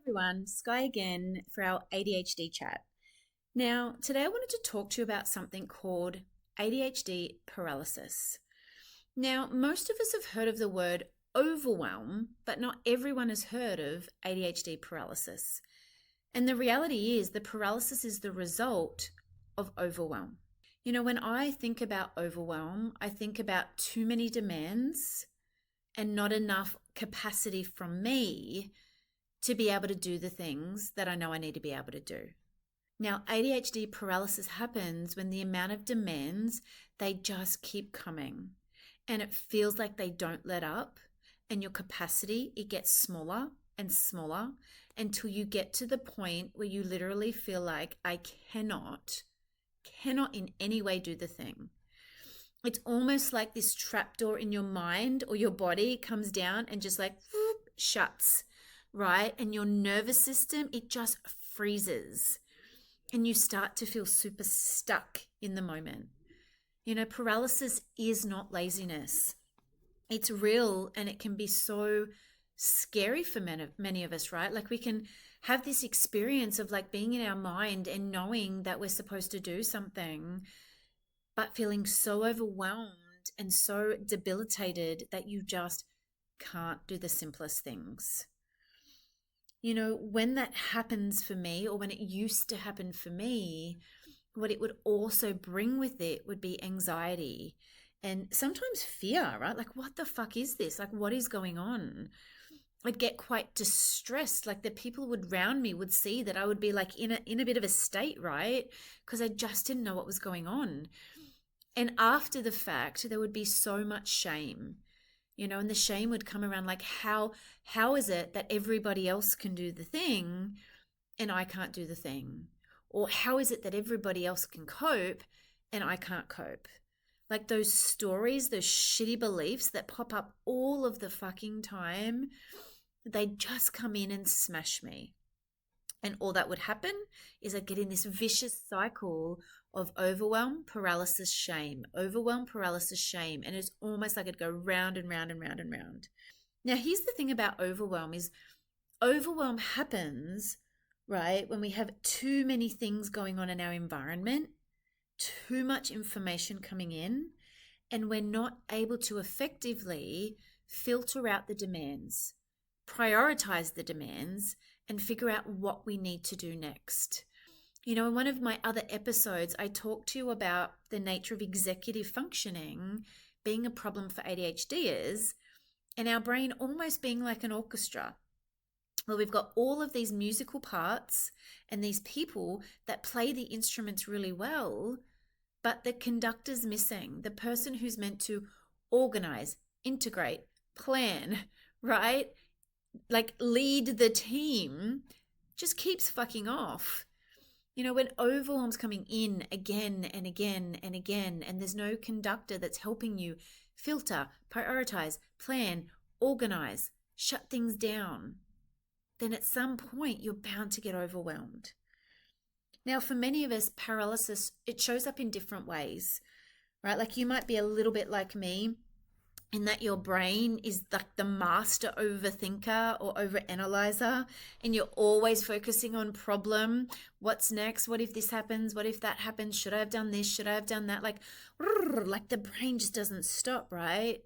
everyone, Sky again for our ADHD chat. Now, today I wanted to talk to you about something called ADHD paralysis. Now, most of us have heard of the word overwhelm, but not everyone has heard of ADHD paralysis. And the reality is, the paralysis is the result of overwhelm. When I think about overwhelm, I think about too many demands and not enough capacity from me to be able to do the things that I know I need to be able to do. Now, ADHD paralysis happens when the amount of demands, they just keep coming and it feels like they don't let up, and your capacity, it gets smaller and smaller until you get to the point where you literally feel like I cannot in any way do the thing. It's almost like this trapdoor in your mind or your body comes down and just like whoop, shuts, right? And your nervous system, it just freezes and you start to feel super stuck in the moment. Paralysis is not laziness. It's real, and it can be so scary for many of us, right? Like we can have this experience of like being in our mind and knowing that we're supposed to do something, but feeling so overwhelmed and so debilitated that you just can't do the simplest things. When that happens for me, or when it used to happen for me, what it would also bring with it would be anxiety and sometimes fear, right? Like, what the fuck is this? Like, what is going on? I'd get quite distressed. Like the people would round me would see that I would be like in a bit of a state, right? Because I just didn't know what was going on. And after the fact, there would be so much shame, and the shame would come around like, how is it that everybody else can do the thing and I can't do the thing? Or how is it that everybody else can cope and I can't cope? Like those stories, those shitty beliefs that pop up all of the fucking time, they just come in and smash me. And all that would happen is I'd get in this vicious cycle of overwhelm, paralysis, shame, overwhelm, paralysis, shame. And it's almost like it'd go round and round and round and round. Now, here's the thing about overwhelm is overwhelm happens, right, when we have too many things going on in our environment, too much information coming in, and we're not able to effectively filter out the demands, prioritize the demands, and figure out what we need to do next. In one of my other episodes, I talked to you about the nature of executive functioning being a problem for ADHDers, and our brain almost being like an orchestra. Well, we've got all of these musical parts and these people that play the instruments really well, but the conductor's missing, the person who's meant to organize, integrate, plan, right? Like lead the team, just keeps fucking off. When overwhelm's coming in again and again and again, and there's no conductor that's helping you filter, prioritize, plan, organize, shut things down, then at some point you're bound to get overwhelmed. Now, for many of us, paralysis, it shows up in different ways, right? Like you might be a little bit like me in that your brain is like the master overthinker or overanalyzer, and you're always focusing on problem. What's next? What if this happens? What if that happens? Should I have done this? Should I have done that? Like the brain just doesn't stop, right?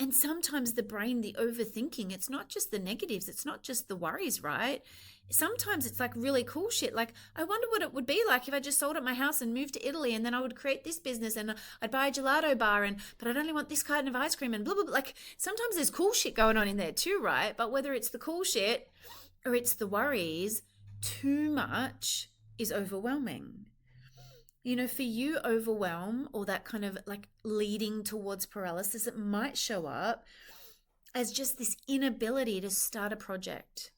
And sometimes the brain, the overthinking, it's not just the negatives, it's not just the worries, right? Sometimes it's like really cool shit. Like, I wonder what it would be like if I just sold up my house and moved to Italy, and then I would create this business and I'd buy a gelato bar, but I'd only want this kind of ice cream and blah, blah, blah. Like sometimes there's cool shit going on in there too, right? But whether it's the cool shit or it's the worries, too much is overwhelming. For you, overwhelm or that kind of like leading towards paralysis, it might show up as just this inability to start a project,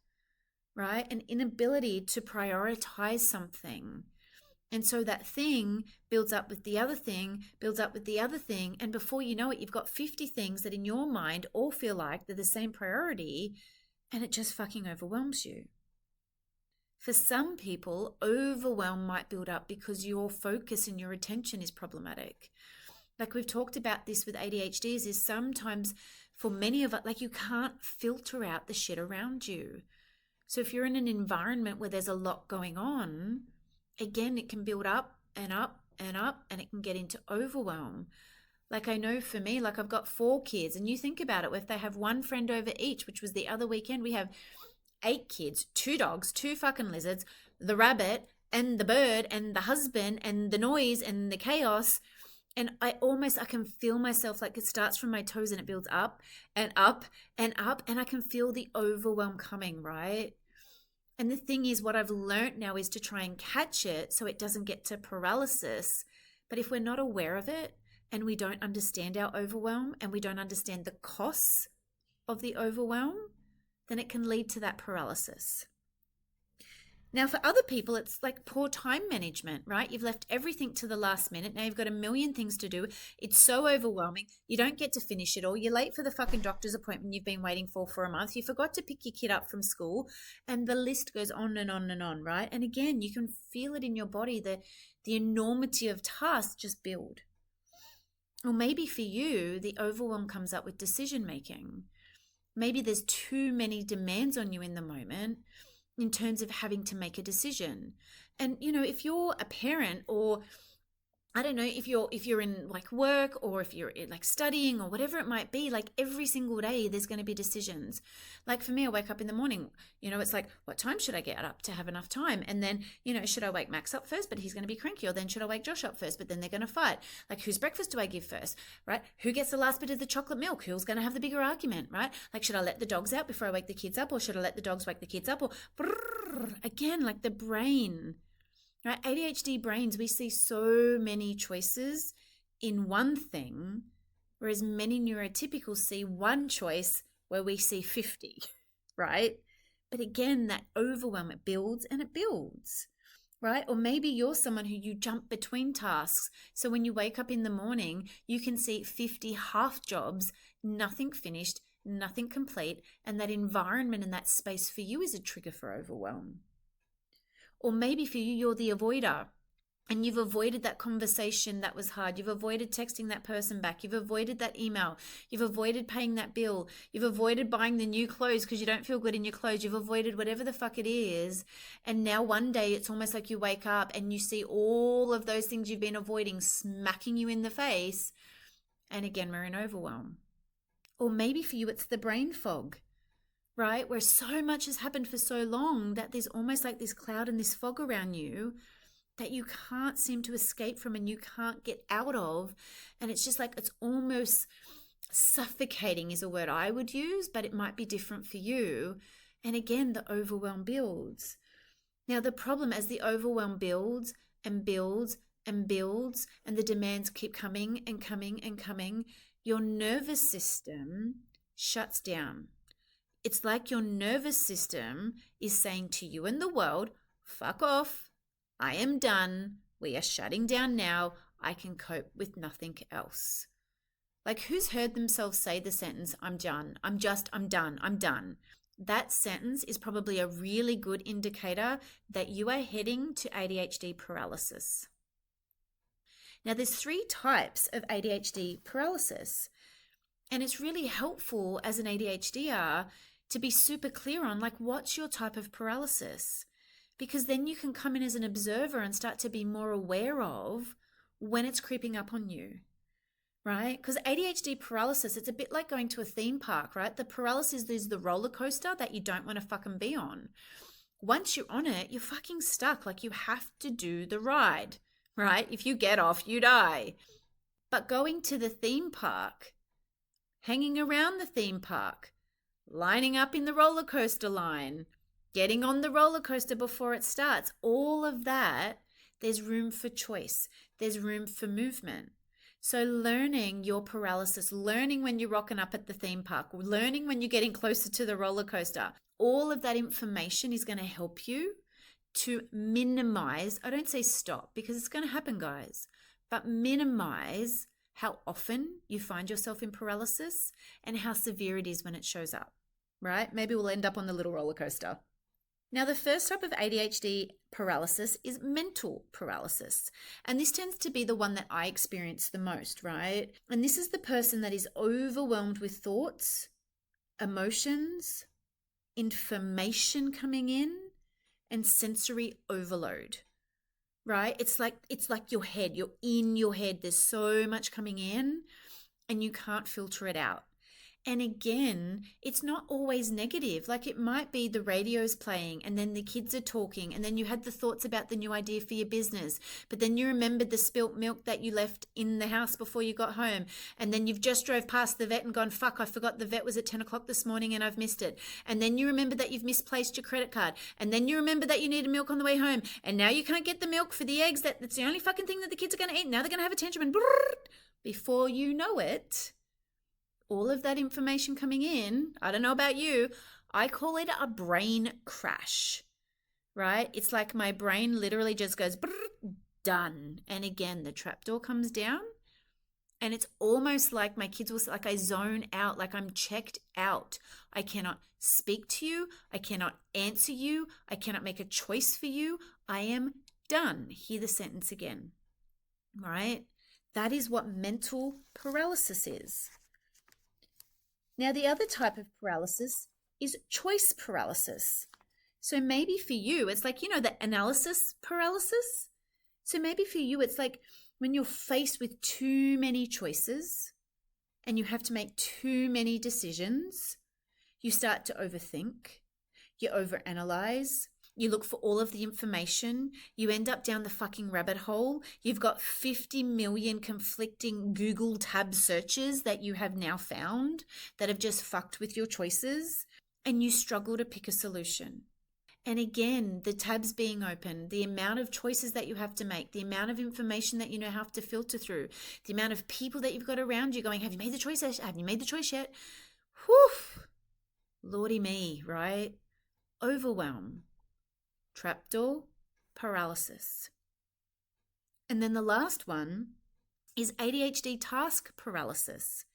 right? An inability to prioritize something. And so that thing builds up with the other thing, builds up with the other thing. And before you know it, you've got 50 things that in your mind all feel like they're the same priority, and it just fucking overwhelms you. For some people, overwhelm might build up because your focus and your attention is problematic. Like we've talked about this with ADHDs, is sometimes for many of us, like you can't filter out the shit around you. So if you're in an environment where there's a lot going on, again, it can build up and up and up, and it can get into overwhelm. Like I know for me, like I've got 4 kids, and you think about it, if they have one friend over each, which was the other weekend, we have 8 kids, 2 dogs, 2 fucking lizards, the rabbit and the bird and the husband and the noise and the chaos. And I can feel myself, like it starts from my toes and it builds up and up and up, and I can feel the overwhelm coming, right? And the thing is, what I've learned now is to try and catch it so it doesn't get to paralysis. But if we're not aware of it and we don't understand our overwhelm and we don't understand the costs of the overwhelm, then it can lead to that paralysis. Now, for other people, it's like poor time management, right? You've left everything to the last minute. Now you've got a million things to do. It's so overwhelming. You don't get to finish it all. You're late for the fucking doctor's appointment you've been waiting for a month. You forgot to pick your kid up from school, and the list goes on and on and on, right? And again, you can feel it in your body, the enormity of tasks just build. Or maybe for you, the overwhelm comes up with decision making. Maybe there's too many demands on you in the moment in terms of having to make a decision. And, if you're a parent, or I don't know, if you're in like work, or if you're like studying or whatever it might be, like every single day there's going to be decisions. Like for me, I wake up in the morning, it's like, what time should I get up to have enough time? And then, should I wake Max up first, but he's going to be cranky? Or then should I wake Josh up first, but then they're going to fight? Like, whose breakfast do I give first, right? Who gets the last bit of the chocolate milk? Who's going to have the bigger argument, right? Like, should I let the dogs out before I wake the kids up? Or should I let the dogs wake the kids up? Or again, like the brain. Right? ADHD brains, we see so many choices in one thing, whereas many neurotypicals see one choice where we see 50, right? But again, that overwhelm, it builds and it builds, right? Or maybe you're someone who you jump between tasks. So when you wake up in the morning, you can see 50 half jobs, nothing finished, nothing complete, and that environment and that space for you is a trigger for overwhelm. Or maybe for you, you're the avoider, and you've avoided that conversation that was hard. You've avoided texting that person back. You've avoided that email. You've avoided paying that bill. You've avoided buying the new clothes because you don't feel good in your clothes. You've avoided whatever the fuck it is. And now one day it's almost like you wake up and you see all of those things you've been avoiding smacking you in the face. And again, we're in overwhelm. Or maybe for you, it's the brain fog, right? Where so much has happened for so long that there's almost like this cloud and this fog around you that you can't seem to escape from and you can't get out of. And it's just like, it's almost suffocating is a word I would use, but it might be different for you. And again, the overwhelm builds. Now, the problem as the overwhelm builds and builds and builds, and the demands keep coming and coming and coming, your nervous system shuts down. It's like your nervous system is saying to you and the world, fuck off. I am done. We are shutting down now. I can cope with nothing else. Like, who's heard themselves say the sentence, I'm done, I'm done. That sentence is probably a really good indicator that you are heading to ADHD paralysis. Now, there's 3 types of ADHD paralysis. And it's really helpful as an ADHDer to be super clear on, like, what's your type of paralysis? Because then you can come in as an observer and start to be more aware of when it's creeping up on you, right? Because ADHD paralysis, it's a bit like going to a theme park, right? The paralysis is the roller coaster that you don't want to fucking be on. Once you're on it, you're fucking stuck. Like, you have to do the ride, right? If you get off, you die. But going to the theme park, hanging around the theme park, lining up in the roller coaster line, getting on the roller coaster before it starts, all of that, there's room for choice. There's room for movement. So learning your paralysis, learning when you're rocking up at the theme park, learning when you're getting closer to the roller coaster, all of that information is going to help you to minimize, I don't say stop because it's going to happen, guys, but minimize how often you find yourself in paralysis and how severe it is when it shows up, right? Maybe we'll end up on the little roller coaster. Now, the first type of ADHD paralysis is mental paralysis. And this tends to be the one that I experience the most, right? And this is the person that is overwhelmed with thoughts, emotions, information coming in and sensory overload, right? It's like your head, you're in your head. There's so much coming in and you can't filter it out. And again, it's not always negative. Like it might be the radio's playing and then the kids are talking and then you had the thoughts about the new idea for your business, but then you remembered the spilt milk that you left in the house before you got home. And then you've just drove past the vet and gone, fuck, I forgot the vet was at 10 o'clock this morning and I've missed it. And then you remember that you've misplaced your credit card. And then you remember that you needed milk on the way home. And now you can't get the milk for the eggs. That's the only fucking thing that the kids are going to eat. Now they're going to have a tantrum and before you know it, all of that information coming in, I don't know about you, I call it a brain crash, right? It's like my brain literally just goes, done. And again, the trapdoor comes down and it's almost like my kids will, like I zone out, like I'm checked out. I cannot speak to you. I cannot answer you. I cannot make a choice for you. I am done. Hear the sentence again, right? That is what mental paralysis is. Now, the other type of paralysis is choice paralysis. So maybe for you, it's like, the analysis paralysis. So maybe for you, it's like when you're faced with too many choices and you have to make too many decisions, you start to overthink, you overanalyze, you look for all of the information, you end up down the fucking rabbit hole. You've got 50 million conflicting Google tab searches that you have now found that have just fucked with your choices, and you struggle to pick a solution. And again, the tabs being open, the amount of choices that you have to make, the amount of information that you have to filter through, the amount of people that you've got around you going, have you made the choice yet? Have you made the choice yet? Whew, Lordy me, right? Overwhelm. Trapdoor, paralysis. And then the last one is ADHD task paralysis.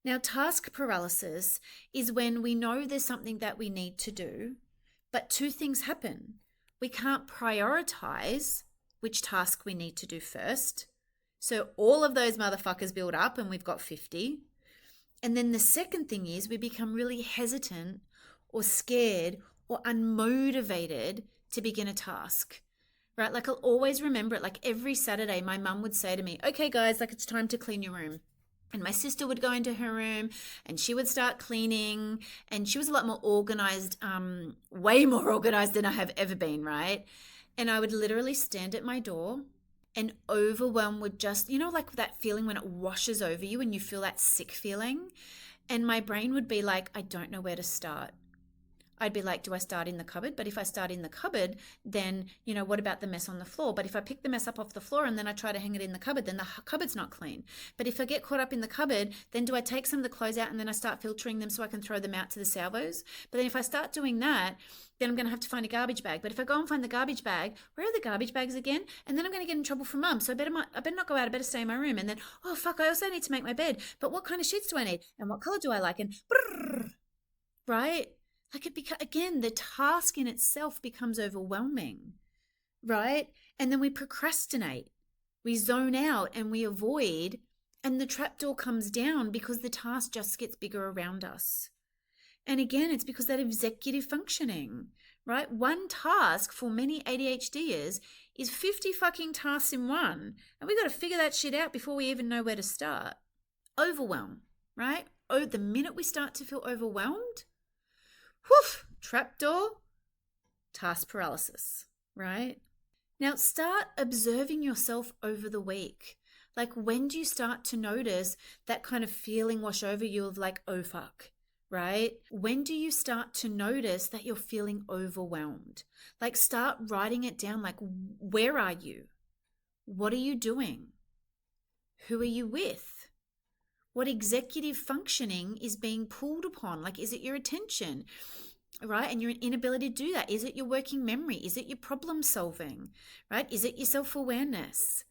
Now, task paralysis is when we know there's something that we need to do, but two things happen. We can't prioritize which task we need to do first. So all of those motherfuckers build up and we've got 50. And then the second thing is we become really hesitant or scared or unmotivated to begin a task, right? Like I'll always remember it. Like every Saturday, my mum would say to me, okay, guys, like it's time to clean your room. And my sister would go into her room and she would start cleaning, and she was a lot more organized, way more organized than I have ever been, right? And I would literally stand at my door and overwhelm would just, like that feeling when it washes over you and you feel that sick feeling. And my brain would be like, I don't know where to start. I'd be like, do I start in the cupboard? But if I start in the cupboard, then, what about the mess on the floor? But if I pick the mess up off the floor and then I try to hang it in the cupboard, then the cupboard's not clean. But if I get caught up in the cupboard, then do I take some of the clothes out and then I start filtering them so I can throw them out to the salvos? But then if I start doing that, then I'm going to have to find a garbage bag. But if I go and find the garbage bag, where are the garbage bags again? And then I'm going to get in trouble from mum. So I better not go out. I better stay in my room. And then, oh, fuck, I also need to make my bed. But what kind of sheets do I need? And what color do I like? And right? Like again, the task in itself becomes overwhelming, right? And then we procrastinate, we zone out and we avoid, and the trapdoor comes down because the task just gets bigger around us. And again, it's because that executive functioning, right? One task for many ADHDers is 50 fucking tasks in one. And we got to figure that shit out before we even know where to start. Overwhelm, right? Oh, the minute we start to feel overwhelmed, trapdoor, task paralysis, right? Now start observing yourself over the week. Like when do you start to notice that kind of feeling wash over you of like, oh fuck, right? When do you start to notice that you're feeling overwhelmed? Like start writing it down. Like, where are you? What are you doing? Who are you with? What executive functioning is being pulled upon? Like, is it your attention, right? And your inability to do that? Is it your working memory? Is it your problem solving, right? Is it your self-awareness,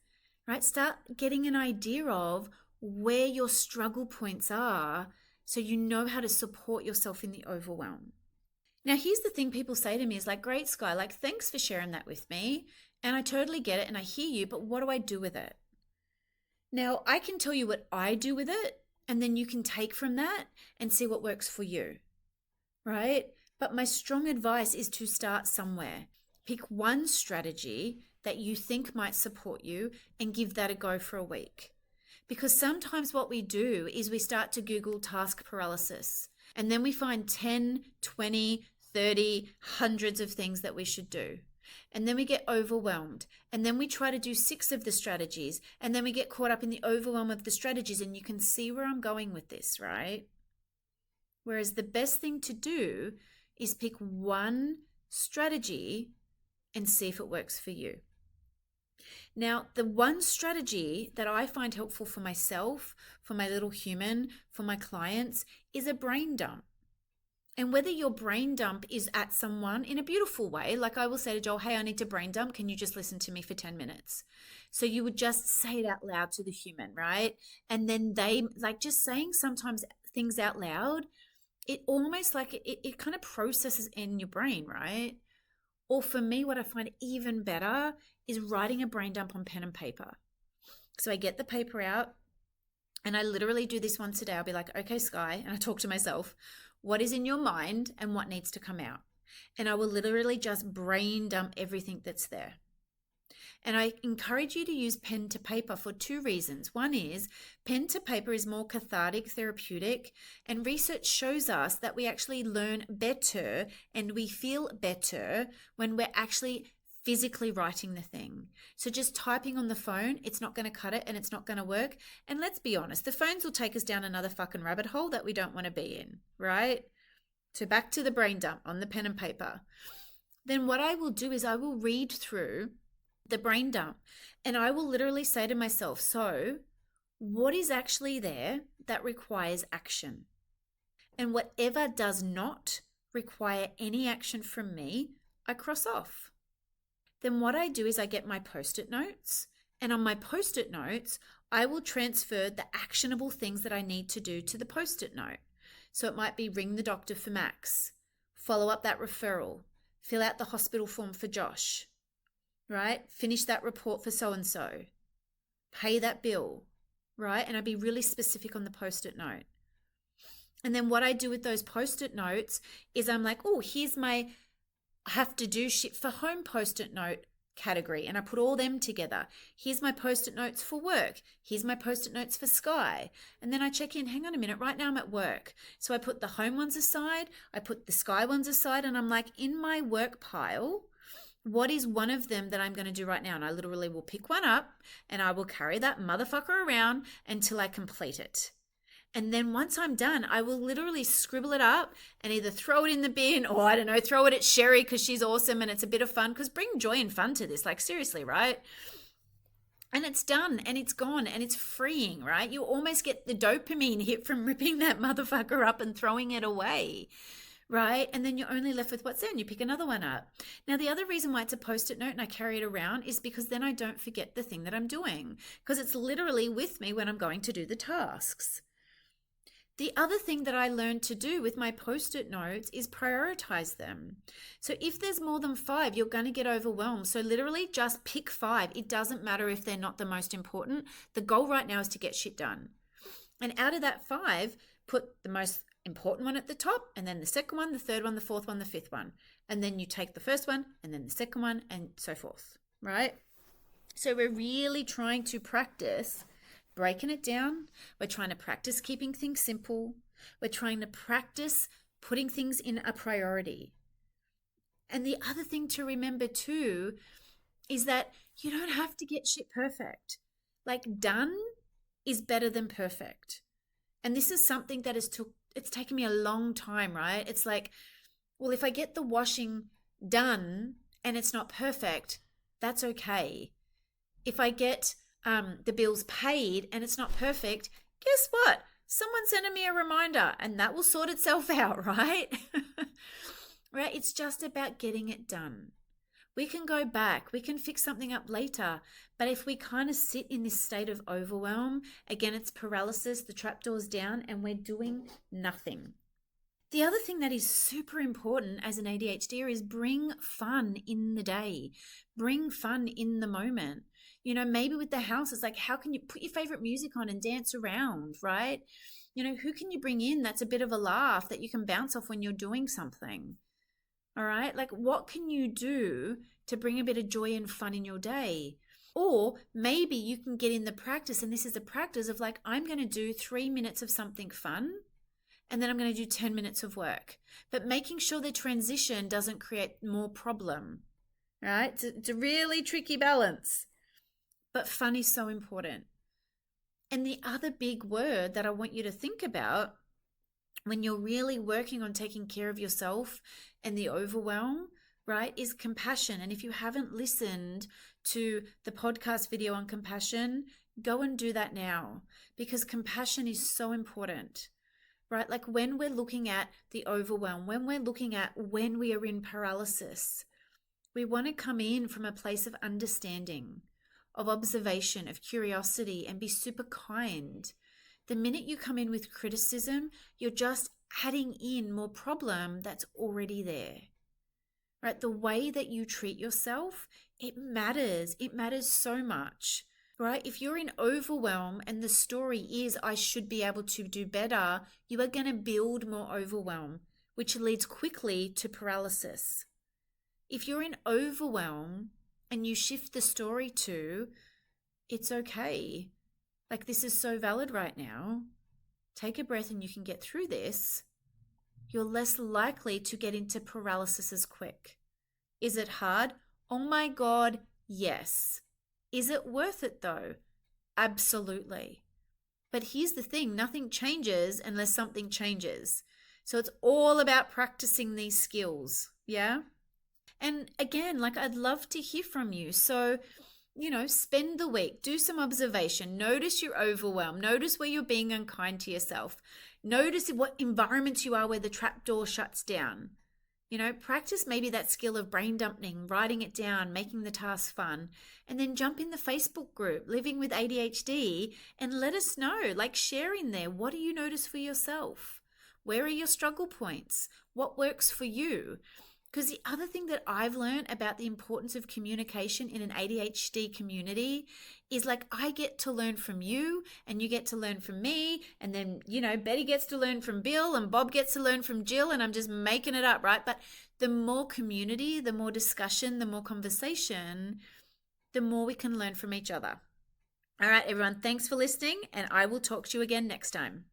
right? Start getting an idea of where your struggle points are so you know how to support yourself in the overwhelm. Now, here's the thing people say to me is like, great, Sky, like, thanks for sharing that with me. And I totally get it and I hear you, but what do I do with it? Now, I can tell you what I do with it, and then you can take from that and see what works for you, right? But my strong advice is to start somewhere. Pick one strategy that you think might support you and give that a go for a week. Because sometimes what we do is we start to Google task paralysis, and then we find 10, 20, 30, hundreds of things that we should do. And then we get overwhelmed. And then we try to do 6 of the strategies. And then we get caught up in the overwhelm of the strategies. And you can see where I'm going with this, right? Whereas the best thing to do is pick one strategy and see if it works for you. Now, the one strategy that I find helpful for myself, for my little human, for my clients, is a brain dump. And whether your brain dump is at someone in a beautiful way, like I will say to Joel, hey, I need to brain dump. Can you just listen to me for 10 minutes? So you would just say it out loud to the human, right? And then they, like, just saying sometimes things out loud, it almost like it kind of processes in your brain, right? Or for me, what I find even better is writing a brain dump on pen and paper. So I get the paper out and I literally do this once a day. I'll be like, okay, Sky, and I talk to myself, what is in your mind and what needs to come out? And I will literally just brain dump everything that's there. And I encourage you to use pen to paper for 2 reasons. One is pen to paper is more cathartic, therapeutic, and research shows us that we actually learn better and we feel better when we're actually physically writing the thing. So just typing on the phone, it's not going to cut it and it's not going to work. And let's be honest, the phones will take us down another fucking rabbit hole that we don't want to be in, right? So back to the brain dump on the pen and paper. Then what I will do is I will read through the brain dump and I will literally say to myself, so what is actually there that requires action? And whatever does not require any action from me, I cross off. Then what I do is I get my post-it notes, and on my post-it notes, I will transfer the actionable things that I need to do to the post-it note. So it might be ring the doctor for Max, follow up that referral, fill out the hospital form for Josh, right? Finish that report for so-and-so, pay that bill, right? And I'd be really specific on the post-it note. And then what I do with those post-it notes is I'm like, oh, here's my have to do shit for home post-it note category, and I put all them together. Here's my post-it notes for work. Here's my post-it notes for Sky. And then I check in, hang on a minute, right now I'm at work. So I put the home ones aside, I put the Sky ones aside, and I'm like, in my work pile, what is one of them that I'm going to do right now? And I literally will pick one up and I will carry that motherfucker around until I complete it. And then once I'm done, I will literally scribble it up and either throw it in the bin or, I don't know, throw it at Sherry because she's awesome and it's a bit of fun, because bring joy and fun to this. Like, seriously, right? And it's done and it's gone and it's freeing, right? You almost get the dopamine hit from ripping that motherfucker up and throwing it away, right? And then you're only left with what's there and you pick another one up. Now, the other reason why it's a post-it note and I carry it around is because then I don't forget the thing that I'm doing, because it's literally with me when I'm going to do the tasks. The other thing that I learned to do with my post-it notes is prioritize them. So if there's more than 5, you're going to get overwhelmed. So literally just pick 5. It doesn't matter if they're not the most important. The goal right now is to get shit done. And out of that 5, put the most important one at the top, and then the second one, the third one, the fourth one, the fifth one. And then you take the first one and then the second one and so forth, right? So we're really trying to practice breaking it down. We're trying to practice keeping things simple. We're trying to practice putting things in a priority. And the other thing to remember too is that you don't have to get shit perfect. Like, done is better than perfect. And this is something that it's taken me a long time, right? It's like, well, if I get the washing done and it's not perfect, that's okay. If I get the bills paid and it's not perfect, guess what? Someone's sending me a reminder and that will sort itself out, right? Right? It's just about getting it done. We can go back, we can fix something up later, but if we kind of sit in this state of overwhelm, again, it's paralysis, the trapdoor's down and we're doing nothing. The other thing that is super important as an ADHDer is bring fun in the day. Bring fun in the moment. You know, maybe with the house, it's like, how can you put your favorite music on and dance around, right? You know, who can you bring in that's a bit of a laugh that you can bounce off when you're doing something? All right. Like, what can you do to bring a bit of joy and fun in your day? Or maybe you can get in the practice, and this is the practice of like, I'm going to do 3 minutes of something fun, and then I'm going to do 10 minutes of work. But making sure the transition doesn't create more problem, right? It's a really tricky balance. But fun is so important. And the other big word that I want you to think about when you're really working on taking care of yourself and the overwhelm, right, is compassion. And if you haven't listened to the podcast video on compassion, go and do that now, because compassion is so important, right? Like when we're looking at the overwhelm, when we're looking at when we are in paralysis, we want to come in from a place of understanding, of observation, of curiosity, and be super kind. The minute you come in with criticism, you're just adding in more problem that's already there, right? The way that you treat yourself, it matters. It matters so much, right? If you're in overwhelm and the story is, I should be able to do better, you are going to build more overwhelm, which leads quickly to paralysis. If you're in overwhelm and you shift the story to, it's okay, like this is so valid right now, take a breath and you can get through this, you're less likely to get into paralysis as quick. Is it hard? Oh my God, yes. Is it worth it though? Absolutely. But here's the thing, nothing changes unless something changes. So it's all about practicing these skills, yeah? And again, like I'd love to hear from you. So, spend the week, do some observation, notice you're overwhelmed, notice where you're being unkind to yourself, notice what environments you are where the trap door shuts down. Practice maybe that skill of brain dumping, writing it down, making the task fun, and then jump in the Facebook group, Living with ADHD, and let us know, like share in there. What do you notice for yourself? Where are your struggle points? What works for you? Because the other thing that I've learned about the importance of communication in an ADHD community is like I get to learn from you and you get to learn from me. And then, Betty gets to learn from Bill and Bob gets to learn from Jill, and I'm just making it up, right? But the more community, the more discussion, the more conversation, the more we can learn from each other. All right, everyone, thanks for listening, and I will talk to you again next time.